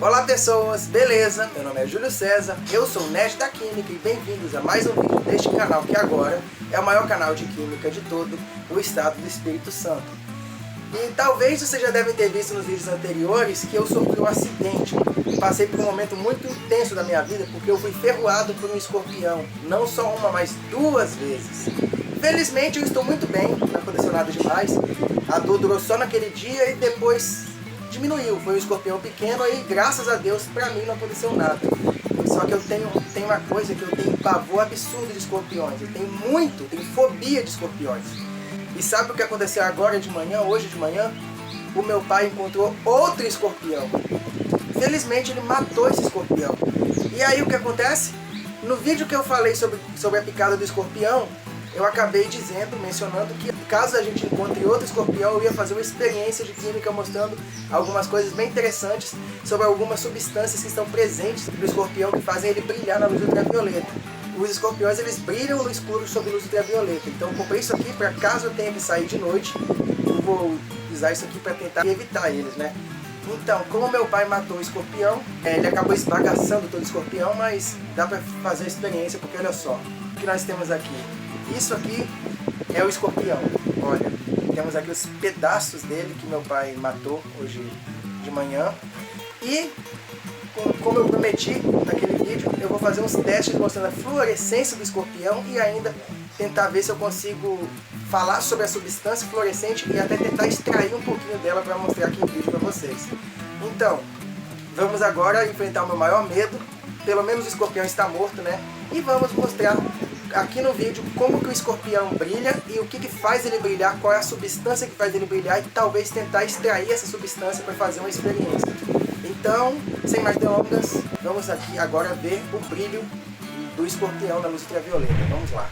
Olá pessoas, beleza? Meu nome é Júlio César, eu sou o Nerd da Química e bem-vindos a mais um vídeo deste canal que agora é o maior canal de Química de todo o estado do Espírito Santo. E talvez você já deve ter visto nos vídeos anteriores que eu sofri um acidente. Passei por um momento muito intenso da minha vida porque eu fui ferroado por um escorpião, não só uma, mas 2 vezes. Felizmente eu estou muito bem, não aconteceu nada demais, a dor durou só naquele dia e depois diminuiu, foi um escorpião pequeno e graças a Deus pra mim não aconteceu nada. Só que eu tenho uma coisa que eu tenho pavor absurdo de escorpiões, eu tenho fobia de escorpiões. E sabe o que aconteceu agora de manhã, hoje de manhã? O meu pai encontrou outro escorpião. Felizmente ele matou esse escorpião. E aí o que acontece? No vídeo que eu falei sobre a picada do escorpião, eu acabei mencionando que caso a gente encontre outro escorpião, eu ia fazer uma experiência de química mostrando algumas coisas bem interessantes sobre algumas substâncias que estão presentes no escorpião que fazem ele brilhar na luz ultravioleta. Os escorpiões eles brilham no escuro sob luz ultravioleta, então eu comprei isso aqui para caso eu tenha que sair de noite, eu vou usar isso aqui para tentar evitar eles, né? Então, como meu pai matou o escorpião, ele acabou esbagaçando todo o escorpião, mas dá para fazer a experiência porque olha só, o que nós temos aqui. Isso aqui é o escorpião, olha, temos aqui os pedaços dele que meu pai matou hoje de manhã. E, como eu prometi naquele vídeo, eu vou fazer uns testes mostrando a fluorescência do escorpião e ainda tentar ver se eu consigo falar sobre a substância fluorescente e até tentar extrair um pouquinho dela para mostrar aqui em vídeo para vocês. Então, vamos agora enfrentar o meu maior medo, pelo menos o escorpião está morto, né? E vamos mostrar aqui no vídeo como que o escorpião brilha e o que faz ele brilhar, qual é a substância que faz ele brilhar e talvez tentar extrair essa substância para fazer uma experiência. Então, sem mais delongas, vamos aqui agora ver o brilho do escorpião na luz ultravioleta. Vamos lá.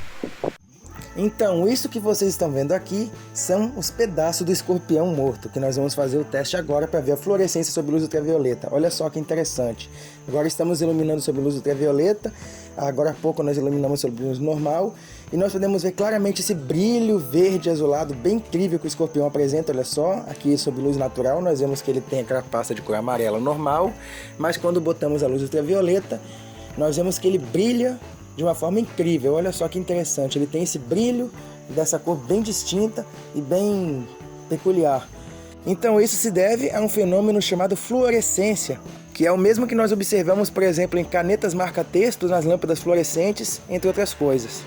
Então, isso que vocês estão vendo aqui são os pedaços do escorpião morto, que nós vamos fazer o teste agora para ver a fluorescência sob luz ultravioleta. Olha só que interessante. Agora estamos iluminando sob luz ultravioleta, agora há pouco nós iluminamos sob luz normal, e nós podemos ver claramente esse brilho verde azulado bem incrível que o escorpião apresenta. Olha só, aqui sob luz natural nós vemos que ele tem a carapaça de cor amarela normal, mas quando botamos a luz ultravioleta, nós vemos que ele brilha de uma forma incrível. Olha só que interessante, ele tem esse brilho dessa cor bem distinta e bem peculiar. Então isso se deve a um fenômeno chamado fluorescência, que é o mesmo que nós observamos, por exemplo, em canetas marca-textos, nas lâmpadas fluorescentes, entre outras coisas.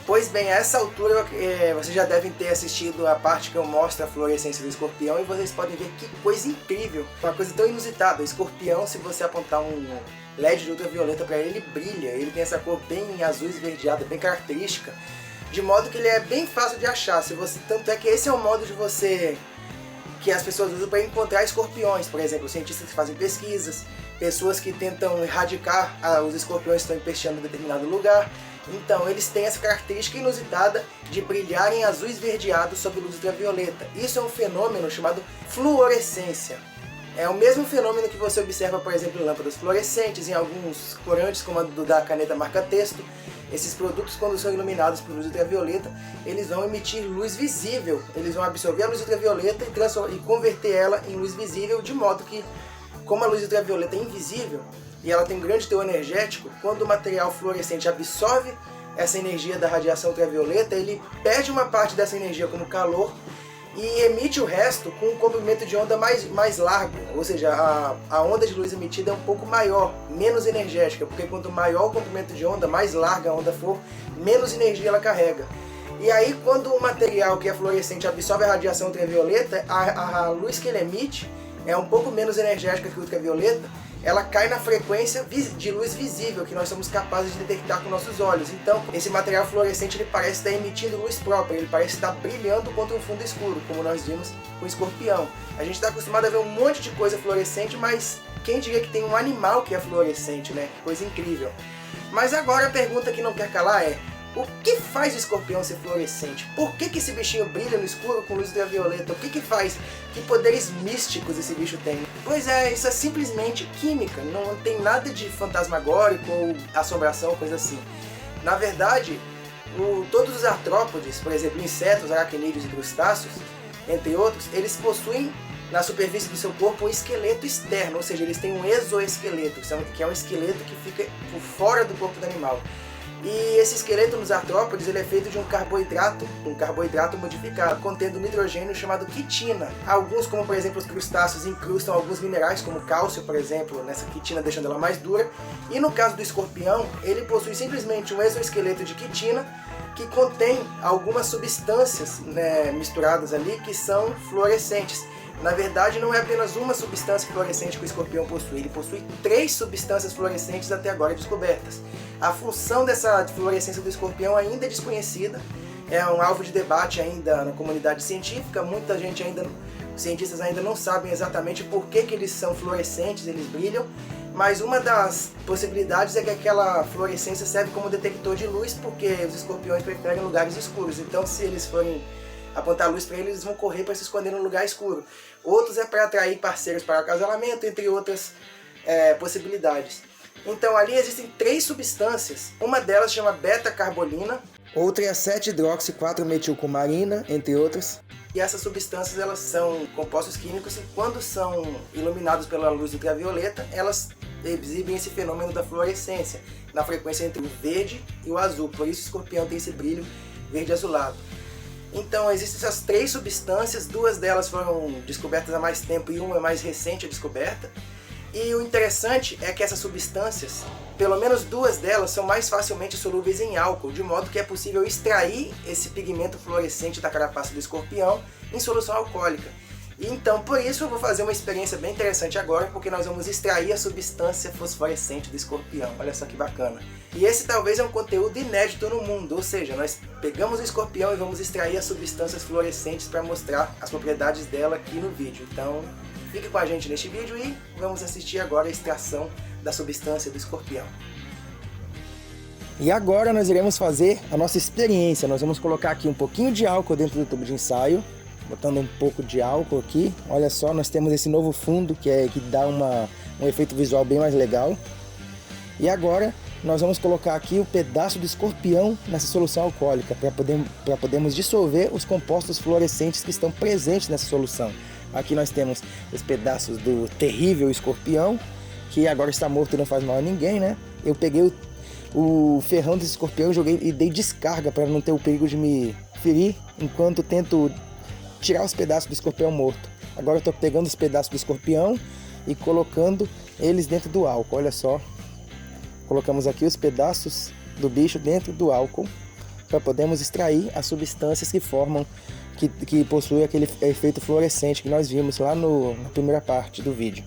Pois bem, a essa altura vocês já devem ter assistido a parte que eu mostro a fluorescência do escorpião e vocês podem ver que coisa incrível, uma coisa tão inusitada. O escorpião, se você apontar um LED de ultravioleta para ele, ele brilha, ele tem essa cor bem azul esverdeada, bem característica, de modo que ele é bem fácil de achar. Tanto é que esse é o modo de você que as pessoas usam para encontrar escorpiões, por exemplo, cientistas que fazem pesquisas, pessoas que tentam erradicar os escorpiões que estão empesteando em determinado lugar. Então, eles têm essa característica inusitada de brilharem azul esverdeado sob luz ultravioleta. Isso é um fenômeno chamado fluorescência. É o mesmo fenômeno que você observa, por exemplo, em lâmpadas fluorescentes, em alguns corantes, como a da caneta marca-texto. Esses produtos, quando são iluminados por luz ultravioleta, eles vão emitir luz visível. Eles vão absorver a luz ultravioleta e converter ela em luz visível, de modo que, como a luz ultravioleta é invisível, e ela tem um grande teor energético, quando o material fluorescente absorve essa energia da radiação ultravioleta, ele perde uma parte dessa energia como calor e emite o resto com um comprimento de onda mais largo, ou seja, a onda de luz emitida é um pouco maior, menos energética, porque quanto maior o comprimento de onda, mais larga a onda for, menos energia ela carrega. E aí, quando o material que é fluorescente absorve a radiação ultravioleta, a luz que ele emite é um pouco menos energética que a ultravioleta, ela cai na frequência de luz visível, que nós somos capazes de detectar com nossos olhos. Então, esse material fluorescente ele parece estar emitindo luz própria, ele parece estar brilhando contra um fundo escuro, como nós vimos com o escorpião. A gente está acostumado a ver um monte de coisa fluorescente, mas quem diria que tem um animal que é fluorescente, né? Que coisa incrível. Mas agora a pergunta que não quer calar é: o que faz o escorpião ser fluorescente? Por que esse bichinho brilha no escuro com luz ultravioleta? O que faz? Que poderes místicos esse bicho tem? Pois é, isso é simplesmente química, não tem nada de fantasmagórico ou assombração, coisa assim. Na verdade, todos os artrópodes, por exemplo, insetos, aracnídeos e crustáceos, entre outros, eles possuem na superfície do seu corpo um esqueleto externo, ou seja, eles têm um exoesqueleto, que é um esqueleto que fica por fora do corpo do animal. E esse esqueleto nos artrópodes ele é feito de um carboidrato modificado, contendo nitrogênio chamado quitina. Alguns, como por exemplo os crustáceos, incrustam alguns minerais, como cálcio, por exemplo, nessa quitina, deixando ela mais dura. E no caso do escorpião, ele possui simplesmente um exoesqueleto de quitina, que contém algumas substâncias, né, misturadas ali, que são fluorescentes. Na verdade, não é apenas uma substância fluorescente que o escorpião possui, ele possui 3 substâncias fluorescentes até agora descobertas. A função dessa fluorescência do escorpião ainda é desconhecida, é um alvo de debate ainda na comunidade científica, os cientistas ainda não sabem exatamente por que eles são fluorescentes, eles brilham, mas uma das possibilidades é que aquela fluorescência serve como detector de luz, porque os escorpiões preferem lugares escuros, então se eles forem apontar a luz para eles vão correr para se esconder num lugar escuro. Outros é para atrair parceiros para acasalamento, entre outras possibilidades. Então ali existem 3 substâncias, uma delas chama beta-carbolina, outra é a 7-hidroxi-4-metilcumarina, entre outras. E essas substâncias elas são compostos químicos e quando são iluminados pela luz ultravioleta, elas exibem esse fenômeno da fluorescência, na frequência entre o verde e o azul, por isso o escorpião tem esse brilho verde-azulado. Então existem essas 3 substâncias, 2 delas foram descobertas há mais tempo e uma é mais recente a descoberta. E o interessante é que essas substâncias, pelo menos 2 delas, são mais facilmente solúveis em álcool, de modo que é possível extrair esse pigmento fluorescente da carapaça do escorpião em solução alcoólica. E então, por isso, eu vou fazer uma experiência bem interessante agora, porque nós vamos extrair a substância fosforescente do escorpião. Olha só que bacana. E esse talvez é um conteúdo inédito no mundo, ou seja, nós pegamos o escorpião e vamos extrair as substâncias fluorescentes para mostrar as propriedades dela aqui no vídeo. Então, fique com a gente neste vídeo e vamos assistir agora a extração da substância do escorpião. E agora nós iremos fazer a nossa experiência. Nós vamos colocar aqui um pouquinho de álcool dentro do tubo de ensaio. Botando um pouco de álcool aqui, olha só, nós temos esse novo fundo que dá um efeito visual bem mais legal. E agora nós vamos colocar aqui o pedaço do escorpião nessa solução alcoólica para podermos dissolver os compostos fluorescentes que estão presentes nessa solução. Aqui nós temos os pedaços do terrível escorpião, que agora está morto e não faz mal a ninguém, né? Eu peguei o ferrão desse escorpião, joguei e dei descarga para não ter o perigo de me ferir enquanto tento tirar os pedaços do escorpião morto. Agora eu estou pegando os pedaços do escorpião e colocando eles dentro do álcool. Olha só, colocamos aqui os pedaços do bicho dentro do álcool para podermos extrair as substâncias que formam, que possuem aquele efeito fluorescente que nós vimos lá na primeira parte do vídeo.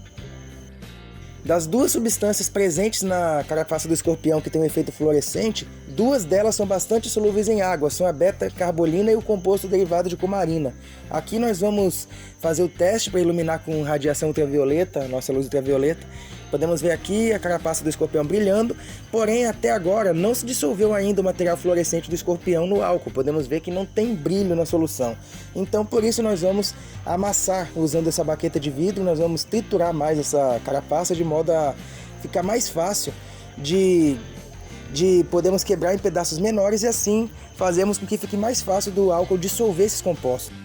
Das 2 substâncias presentes na carapaça do escorpião que tem um efeito fluorescente, 2 delas são bastante solúveis em água, são a beta-carbolina e o composto derivado de cumarina. Aqui nós vamos fazer o teste para iluminar com radiação ultravioleta, nossa luz ultravioleta. Podemos ver aqui a carapaça do escorpião brilhando, porém até agora não se dissolveu ainda o material fluorescente do escorpião no álcool. Podemos ver que não tem brilho na solução. Então por isso nós vamos amassar usando essa baqueta de vidro, nós vamos triturar mais essa carapaça de modo a ficar mais fácil de podermos quebrar em pedaços menores e assim fazemos com que fique mais fácil do álcool dissolver esses compostos.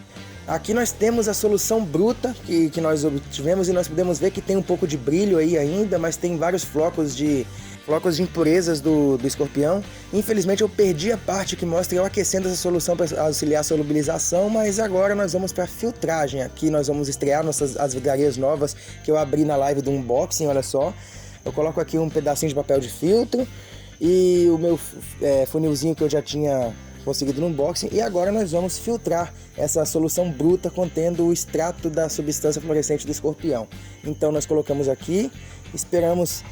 Aqui nós temos a solução bruta que nós obtivemos e nós podemos ver que tem um pouco de brilho aí ainda, mas tem vários flocos de impurezas do escorpião. Infelizmente eu perdi a parte que mostra eu aquecendo essa solução para auxiliar a solubilização, mas agora nós vamos para a filtragem. Aqui nós vamos estrear as vidrarias novas que eu abri na live do unboxing, olha só. Eu coloco aqui um pedacinho de papel de filtro e o meu funilzinho que eu já tinha conseguido no unboxing, e agora nós vamos filtrar essa solução bruta contendo o extrato da substância fluorescente do escorpião. Então nós colocamos aqui, esperamos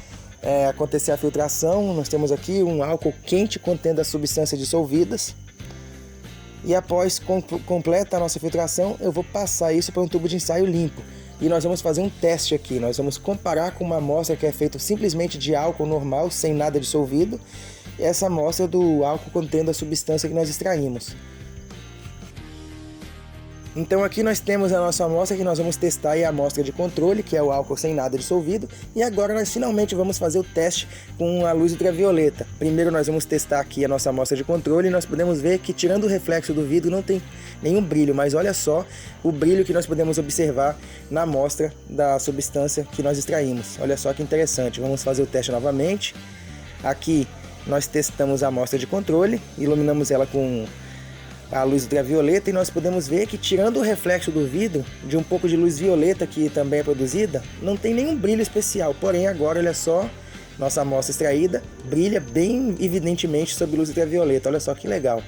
acontecer a filtração. Nós temos aqui um álcool quente contendo as substâncias dissolvidas e após completa a nossa filtração eu vou passar isso para um tubo de ensaio limpo e nós vamos fazer um teste aqui. Nós vamos comparar com uma amostra que é feita simplesmente de álcool normal, sem nada dissolvido, essa amostra do álcool contendo a substância que nós extraímos. Então aqui nós temos a nossa amostra que nós vamos testar aí a amostra de controle, que é o álcool sem nada dissolvido. E agora nós finalmente vamos fazer o teste com a luz ultravioleta. Primeiro nós vamos testar aqui a nossa amostra de controle e nós podemos ver que, tirando o reflexo do vidro, não tem nenhum brilho. Mas olha só o brilho que nós podemos observar na amostra da substância que nós extraímos. Olha só que interessante. Vamos fazer o teste novamente. Aqui nós testamos a amostra de controle, iluminamos ela com a luz ultravioleta e nós podemos ver que, tirando o reflexo do vidro, de um pouco de luz violeta que também é produzida, não tem nenhum brilho especial. Porém agora, olha só, nossa amostra extraída brilha bem evidentemente sob luz ultravioleta. Olha só que legal.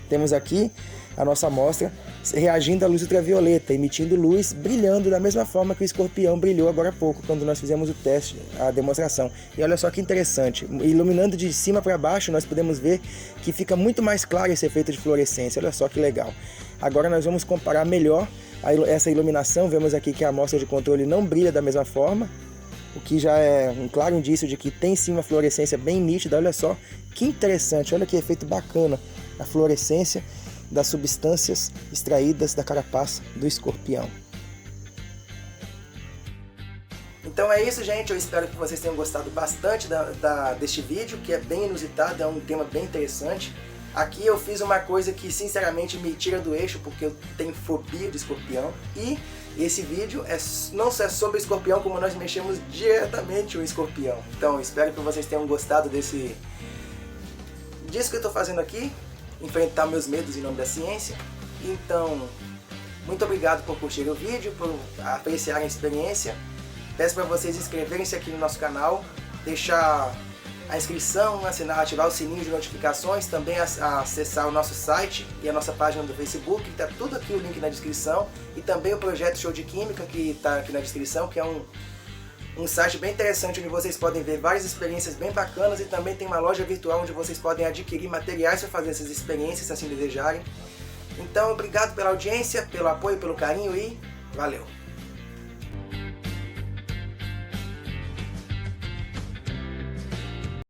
Temos aqui a nossa amostra reagindo à luz ultravioleta, emitindo luz, brilhando da mesma forma que o escorpião brilhou agora há pouco, quando nós fizemos o teste, a demonstração. E olha só que interessante, iluminando de cima para baixo, nós podemos ver que fica muito mais claro esse efeito de fluorescência. Olha só que legal. Agora nós vamos comparar melhor essa iluminação. Vemos aqui que a amostra de controle não brilha da mesma forma, o que já é um claro indício de que tem sim uma fluorescência bem nítida. Olha só que interessante, olha que efeito bacana a fluorescência das substâncias extraídas da carapaça do escorpião. Então é isso, gente. Eu espero que vocês tenham gostado bastante deste vídeo, que é bem inusitado, é um tema bem interessante. Aqui eu fiz uma coisa que sinceramente me tira do eixo, porque eu tenho fobia de escorpião. E esse vídeo não só é sobre escorpião, como nós mexemos diretamente o escorpião. Então eu espero que vocês tenham gostado disso que eu estou fazendo aqui. Enfrentar meus medos em nome da ciência. Então, muito obrigado por curtir o vídeo, por apreciar a experiência. Peço para vocês inscreverem-se aqui no nosso canal, deixar a inscrição, ativar o sininho de notificações, também acessar o nosso site e a nossa página do Facebook, que está tudo aqui, o link na descrição, e também o projeto Show de Química, que está aqui na descrição, que é um site bem interessante onde vocês podem ver várias experiências bem bacanas, e também tem uma loja virtual onde vocês podem adquirir materiais para fazer essas experiências, se assim desejarem. Então, obrigado pela audiência, pelo apoio, pelo carinho e valeu!